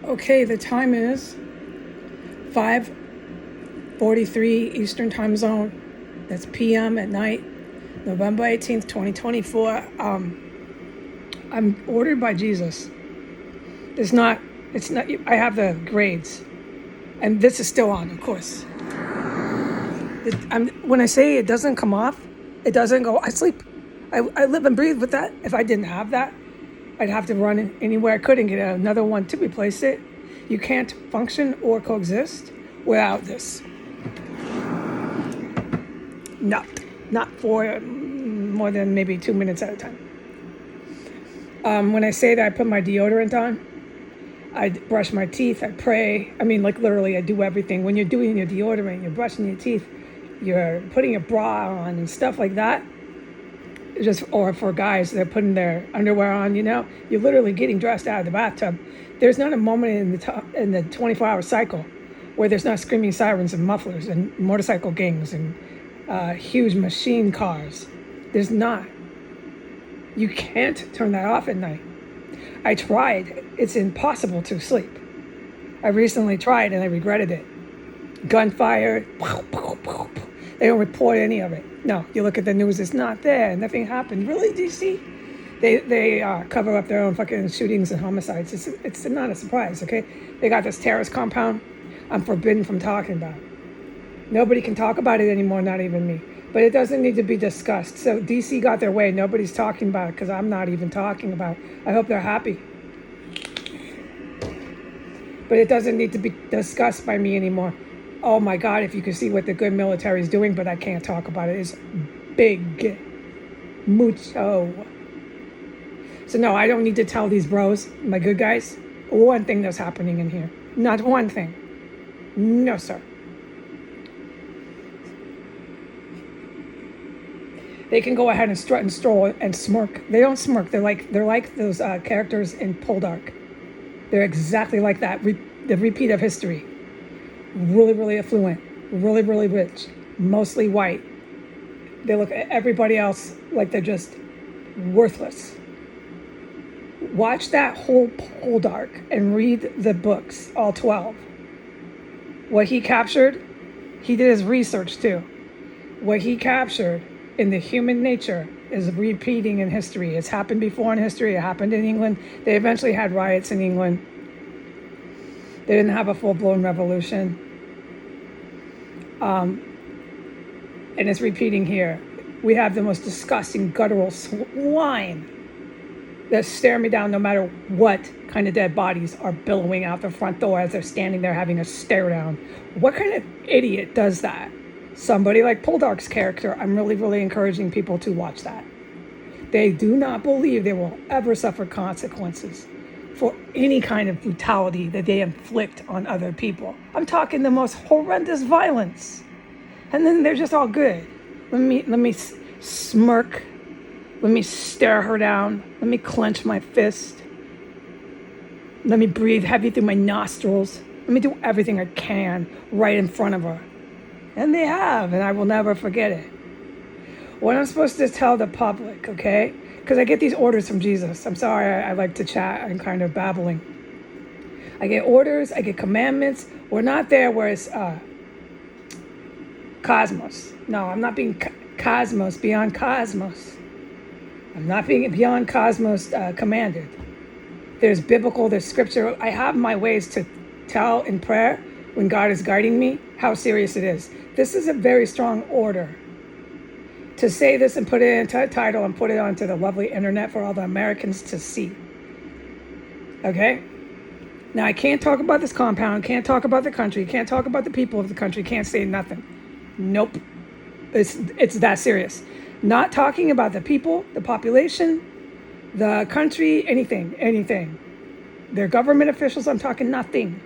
Okay, the time is 5:43 Eastern Time Zone. That's PM at night, November 18th, 2024. I'm ordered by Jesus. It's not, I have the grades, and this is still on, of course. When I say it doesn't come off, it doesn't go, I sleep. I live and breathe with that. If I didn't have that, I'd have to run anywhere I could and get another one to replace it. You can't function or coexist without this. Not for more than maybe 2 minutes at a time. When I say that I put my deodorant on, I brush my teeth, I pray. I mean, like literally, I do everything. When you're doing your deodorant, you're brushing your teeth, you're putting a bra on and stuff like that. Or for guys, they're putting their underwear on, you're literally getting dressed out of the bathtub. There's not a moment in the 24-hour cycle where there's not screaming sirens and mufflers and motorcycle gangs and huge machine cars. There's not. You can't turn that off at night. I tried. It's impossible to sleep. I recently tried and I regretted it. Gunfire. They don't report any of it. No, you look at the news, it's not there. Nothing happened. Really, DC? They cover up their own fucking shootings and homicides. It's not a surprise, okay? They got this terrorist compound I'm forbidden from talking about. Nobody can talk about it anymore, not even me. But it doesn't need to be discussed. So DC got their way. Nobody's talking about it because I'm not even talking about it. I hope they're happy. But it doesn't need to be discussed by me anymore. Oh my God, if you could see what the good military is doing, but I can't talk about it. It's big. Mucho. So no, I don't need to tell these bros, my good guys, one thing that's happening in here. Not one thing. No, sir. They can go ahead and strut and stroll and smirk. They don't smirk. They're like those characters in Poldark. They're exactly like that. The repeat of history. Really, really affluent. Really, really rich. Mostly white. They look at everybody else like they're just worthless. Watch that whole Poldark and read the books, all 12. What he captured, he did his research too. What he captured in the human nature is repeating in history. It's happened before in history. It happened in England. They eventually had riots in England. They didn't have a full-blown revolution. And it's repeating here. We have the most disgusting, guttural swine that stare me down no matter what kind of dead bodies are billowing out the front door as they're standing there having a stare down. What kind of idiot does that? Somebody like Poldark's character. I'm really, really encouraging people to watch that. They do not believe they will ever suffer consequences for any kind of brutality that they inflict on other people. I'm talking the most horrendous violence. And then they're just all good. Let me smirk. Let me stare her down. Let me clench my fist. Let me breathe heavy through my nostrils. Let me do everything I can right in front of her. And they have, and I will never forget it. What I'm supposed to tell the public, okay? Because I get these orders from Jesus. I'm sorry, I like to chat. I'm kind of babbling. I get orders, I get commandments. We're not there where it's cosmos. No, I'm not being cosmos, beyond cosmos. I'm not being beyond cosmos commanded. There's biblical, there's scripture. I have my ways to tell in prayer when God is guiding me how serious it is. This is a very strong order. To say this and put it in a title and put it onto the lovely internet for all the Americans to see. Okay? Now, I can't talk about this compound, can't talk about the country, can't talk about the people of the country, can't say nothing. Nope. It's that serious. Not talking about the people, the population, the country, anything. Their government officials, I'm talking nothing.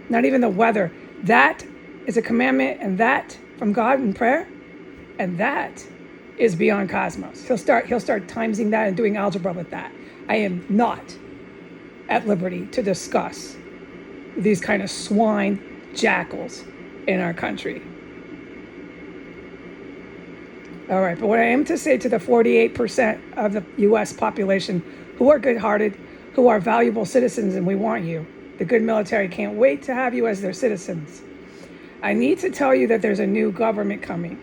Not even the weather. That is a commandment, and that from God in prayer, and that is beyond cosmos. He'll start timesing that and doing algebra with that. I am not at liberty to discuss these kind of swine jackals in our country. All right, but what I am to say to the 48% of the U.S. population who are good-hearted, who are valuable citizens, and we want you, The good military can't wait to have you as their citizens. I need to tell you that there's a new government coming.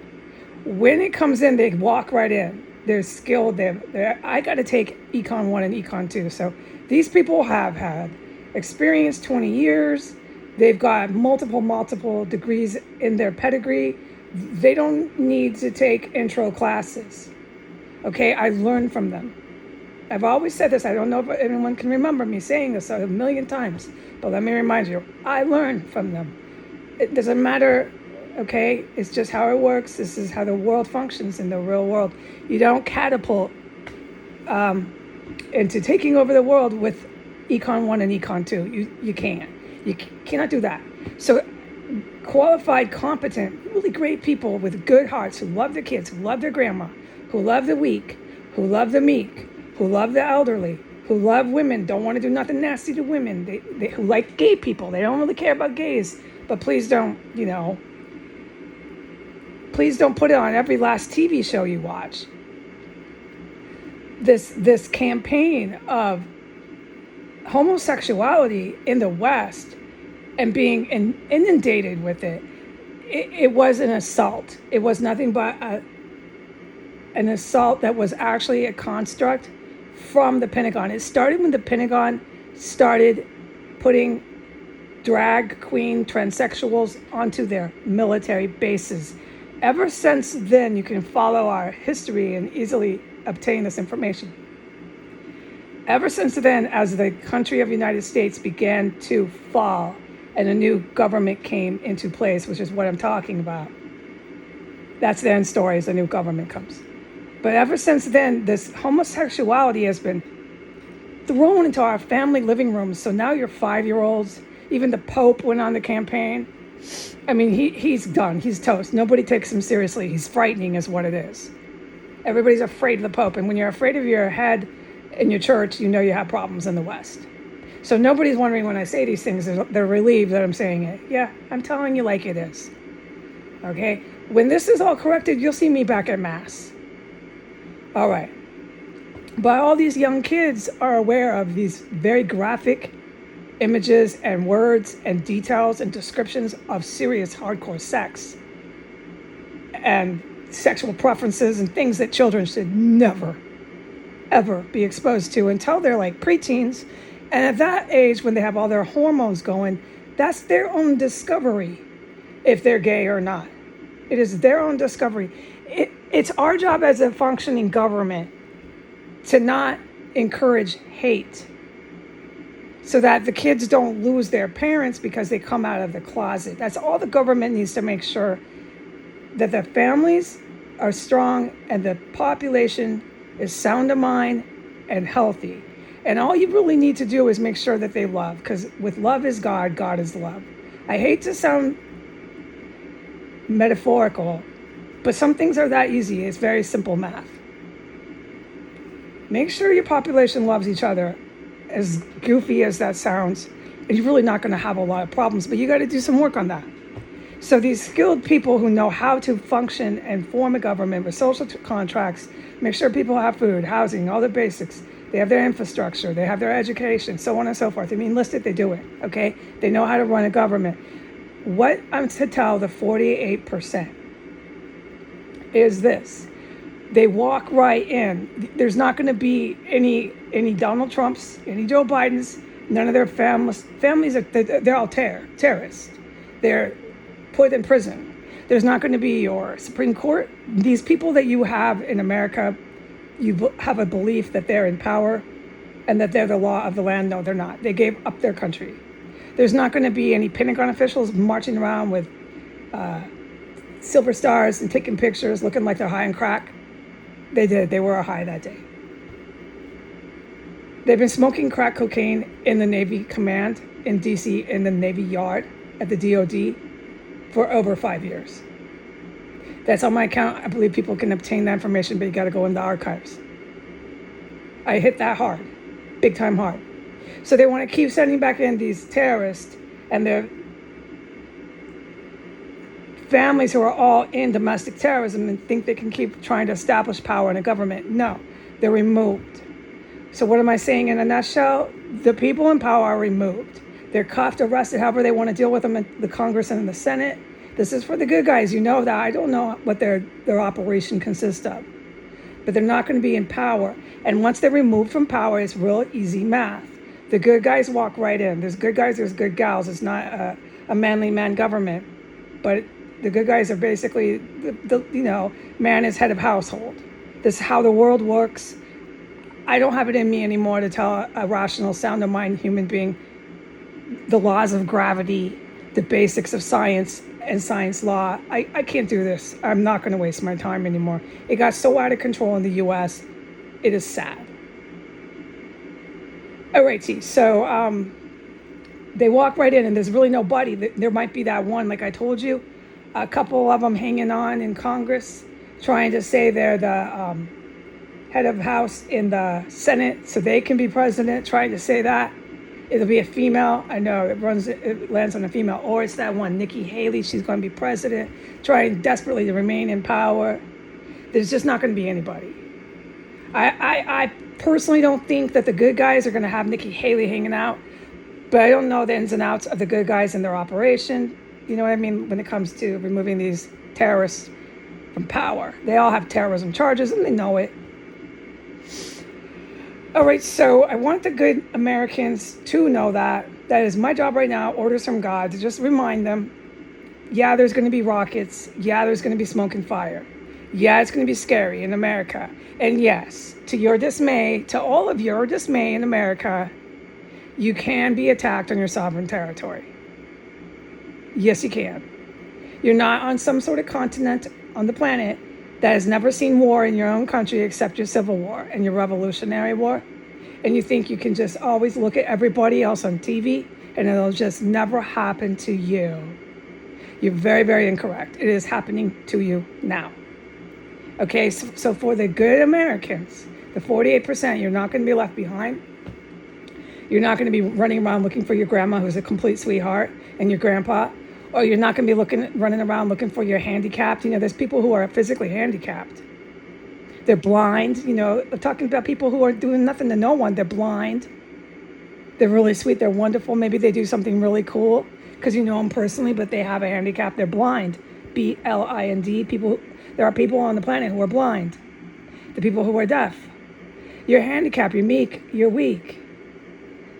When it comes in, they walk right in. They're skilled. I got to take Econ 1 and Econ 2. So these people have had experience 20 years. They've got multiple degrees in their pedigree. They don't need to take intro classes. Okay, I learned from them. I've always said this. I don't know if anyone can remember me saying this a million times, but let me remind you, I learned from them. It doesn't matter, okay? It's just how it works. This is how the world functions in the real world. You don't catapult into taking over the world with Econ 1 and Econ 2. You can't. You cannot do that. So qualified, competent, really great people with good hearts who love their kids, who love their grandma, who love the weak, who love the meek, who love the elderly, who love women, don't want to do nothing nasty to women, they who like gay people. They don't really care about gays, but please don't, please don't put it on every last TV show you watch. This campaign of homosexuality in the West and being inundated with it was an assault. It was nothing but an assault that was actually a construct from the Pentagon. It started when the Pentagon started putting drag queen transsexuals onto their military bases. Ever since then, you can follow our history and easily obtain this information. Ever since then, as the country of the United States began to fall and a new government came into place, which is what I'm talking about, that's the end story, as a new government comes. But ever since then, this homosexuality has been thrown into our family living rooms. So now your 5-year-olds, even the Pope went on the campaign. I mean, he's done. He's toast. Nobody takes him seriously. He's frightening is what it is. Everybody's afraid of the Pope. And when you're afraid of your head in your church, you know you have problems in the West. So nobody's wondering when I say these things. They're relieved that I'm saying it. Yeah, I'm telling you like it is. Okay? When this is all corrected, you'll see me back at Mass. All right. But all these young kids are aware of these very graphic images and words and details and descriptions of serious hardcore sex and sexual preferences and things that children should never, ever be exposed to until they're like preteens. And at that age, when they have all their hormones going, that's their own discovery, if they're gay or not. It is their own discovery. It's our job as a functioning government to not encourage hate so that the kids don't lose their parents because they come out of the closet. That's all the government needs to make sure, that the families are strong and the population is sound of mind and healthy. And all you really need to do is make sure that they love, because with love is God, God is love. I hate to sound metaphorical, but some things are that easy. It's very simple math. Make sure your population loves each other, as goofy as that sounds, and you're really not going to have a lot of problems, but you got to do some work on that. So these skilled people who know how to function and form a government with social contracts, make sure people have food, housing, all the basics. They have their infrastructure, they have their education, so on and so forth. I mean, enlisted, they do it, okay? They know how to run a government. What I'm to tell the 48% is this. They walk right in. There's not going to be any Donald Trumps, any Joe Bidens, none of their families. They're all terrorists. They're put in prison. There's not going to be your Supreme Court. These people that you have in America, you have a belief that they're in power and that they're the law of the land. No, they're not. They gave up their country. There's not going to be any Pentagon officials marching around with silver stars and taking pictures looking like they're high on crack. They did. They were high that day. They've been smoking crack cocaine in the Navy Command in D.C. in the Navy Yard at the DOD for over 5 years. That's on my account. I believe people can obtain that information, but you got to go in the archives. I hit that hard, big time hard. So they want to keep sending back in these terrorists and their families who are all in domestic terrorism and think they can keep trying to establish power in a government. No, they're removed. So what am I saying in a nutshell? The people in power are removed. They're cuffed, arrested, however they want to deal with them in the Congress and in the Senate. This is for the good guys. You know that. I don't know what their operation consists of. But they're not going to be in power. And once they're removed from power, it's real easy math. The good guys walk right in. There's good guys, there's good gals. It's not a manly man government. But the good guys are basically, man is head of household. This is how the world works. I don't have it in me anymore to tell a rational, sound of mind human being the laws of gravity, the basics of science and science law. I can't do this. I'm not going to waste my time anymore. It got so out of control in the U.S. It is sad. All right, so they walk right in, and there's really nobody. There might be that one, like I told you, a couple of them hanging on in Congress, trying to say they're the head of House in the Senate, so they can be president, trying to say that. It'll be a female. I know it lands on a female. Or it's that one, Nikki Haley. She's going to be president, trying desperately to remain in power. There's just not going to be anybody. I personally don't think that the good guys are going to have Nikki Haley hanging out, but I don't know the ins and outs of the good guys and their operation. You know what I mean? When it comes to removing these terrorists from power. They all have terrorism charges, and they know it. All right, so I want the good Americans to know that is my job right now, orders from God, to just remind them, yeah, there's going to be rockets. Yeah, there's going to be smoke and fire. Yeah, it's going to be scary in America. And yes, to your dismay, to all of your dismay in America, you can be attacked on your sovereign territory. Yes, you can. You're not on some sort of continent on the planet that has never seen war in your own country except your Civil War and your Revolutionary War, and you think you can just always look at everybody else on TV and it'll just never happen to you. You're very, very incorrect. It is happening to you now. Okay, so for the good Americans, the 48%, you're not going to be left behind. You're not going to be running around looking for your grandma who's a complete sweetheart and your grandpa. Or you're not going to be running around looking for your handicapped. There's people who are physically handicapped. They're blind. I'm talking about people who are doing nothing to no one. They're blind. They're really sweet. They're wonderful. Maybe they do something really cool because you know them personally, but they have a handicap. They're blind. blind. There are people on the planet who are blind. The people who are deaf. You're handicapped. You're meek. You're weak.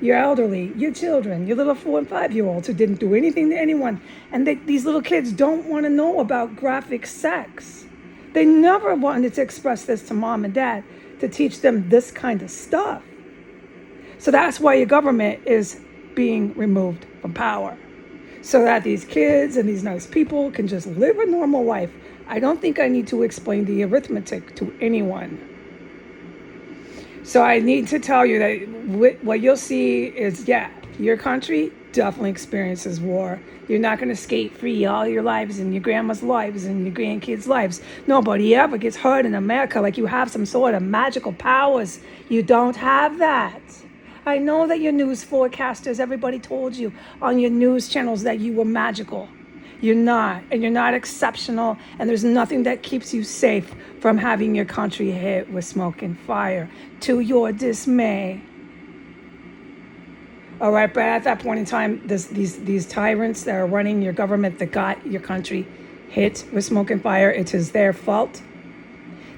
Your elderly, your children, your little 4 and 5-year-olds who didn't do anything to anyone. And these little kids don't want to know about graphic sex. They never wanted to express this to mom and dad to teach them this kind of stuff. So that's why your government is being removed from power. So that these kids and these nice people can just live a normal life. I don't think I need to explain the arithmetic to anyone. So I need to tell you that what you'll see is, your country definitely experiences war. You're not going to skate free all your lives and your grandma's lives and your grandkids' lives. Nobody ever gets hurt in America like you have some sort of magical powers. You don't have that. I know that your news forecasters, everybody told you on your news channels that you were magical. You're not, and you're not exceptional, and there's nothing that keeps you safe from having your country hit with smoke and fire, to your dismay. All right, but at that point in time, these tyrants that are running your government that got your country hit with smoke and fire, it is their fault.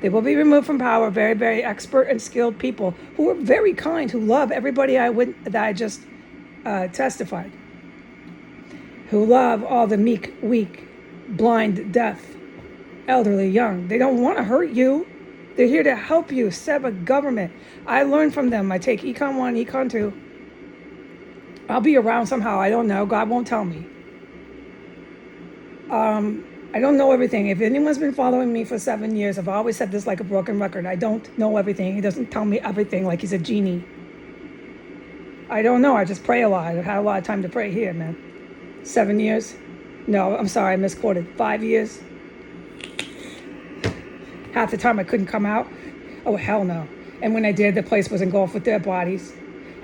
They will be removed from power. Very, very expert and skilled people who are very kind, who love everybody that I just testified. Who love all the meek, weak, blind, deaf, elderly, young. They don't want to hurt you. They're here to help you set a government. I learn from them. I take Econ 1, Econ 2. I'll be around somehow. I don't know. God won't tell me. I don't know everything. If anyone's been following me for 7 years, I've always said this like a broken record. I don't know everything. He doesn't tell me everything like he's a genie. I don't know. I just pray a lot. I've had a lot of time to pray here, man. 7 years? No, I'm sorry, I misquoted. 5 years? Half the time I couldn't come out. Oh, hell no. And when I did, the place was engulfed with dead bodies.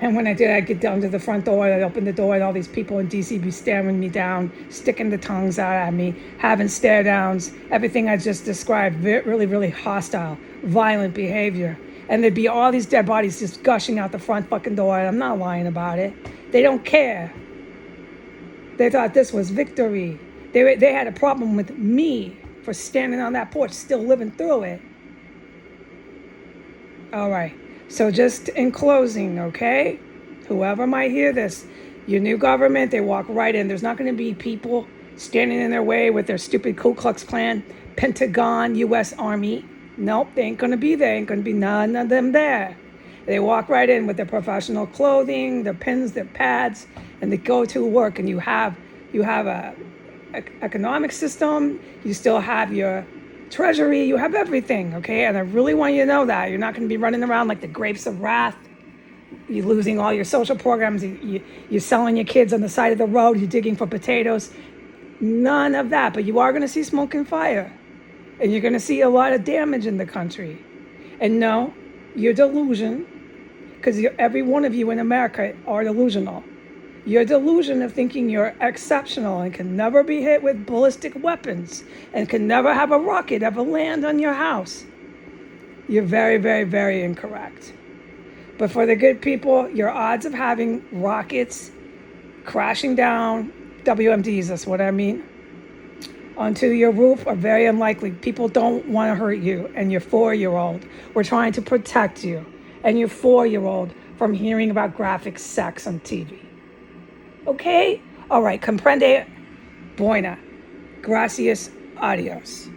And when I did, I'd get down to the front door, and I'd open the door, and all these people in D.C. be staring me down, sticking the tongues out at me, having stare downs, everything I just described, really, really hostile, violent behavior. And there'd be all these dead bodies just gushing out the front fucking door, and I'm not lying about it. They don't care. They thought this was victory. They had a problem with me for standing on that porch, still living through it. All right. So just in closing, okay? Whoever might hear this, your new government, they walk right in. There's not going to be people standing in their way with their stupid Ku Klux Klan, Pentagon, U.S. Army. Nope, they ain't going to be there. Ain't going to be none of them there. They walk right in with their professional clothing, their pens, their pads, and they go to work. And you have a economic system. You still have your treasury. You have everything, okay? And I really want you to know that. You're not going to be running around like the grapes of wrath. You're losing all your social programs. You're selling your kids on the side of the road. You're digging for potatoes. None of that. But you are going to see smoke and fire. And you're going to see a lot of damage in the country. And no, your delusion, because every one of you in America are delusional. Your delusion of thinking you're exceptional and can never be hit with ballistic weapons and can never have a rocket ever land on your house. You're very, very, very incorrect. But for the good people, your odds of having rockets crashing down, WMDs, that's what I mean, onto your roof are very unlikely. People don't want to hurt you and your 4-year-old. We're trying to protect you and your 4-year-old from hearing about graphic sex on TV. Okay? All right. Comprende? Buena. Gracias. Adios.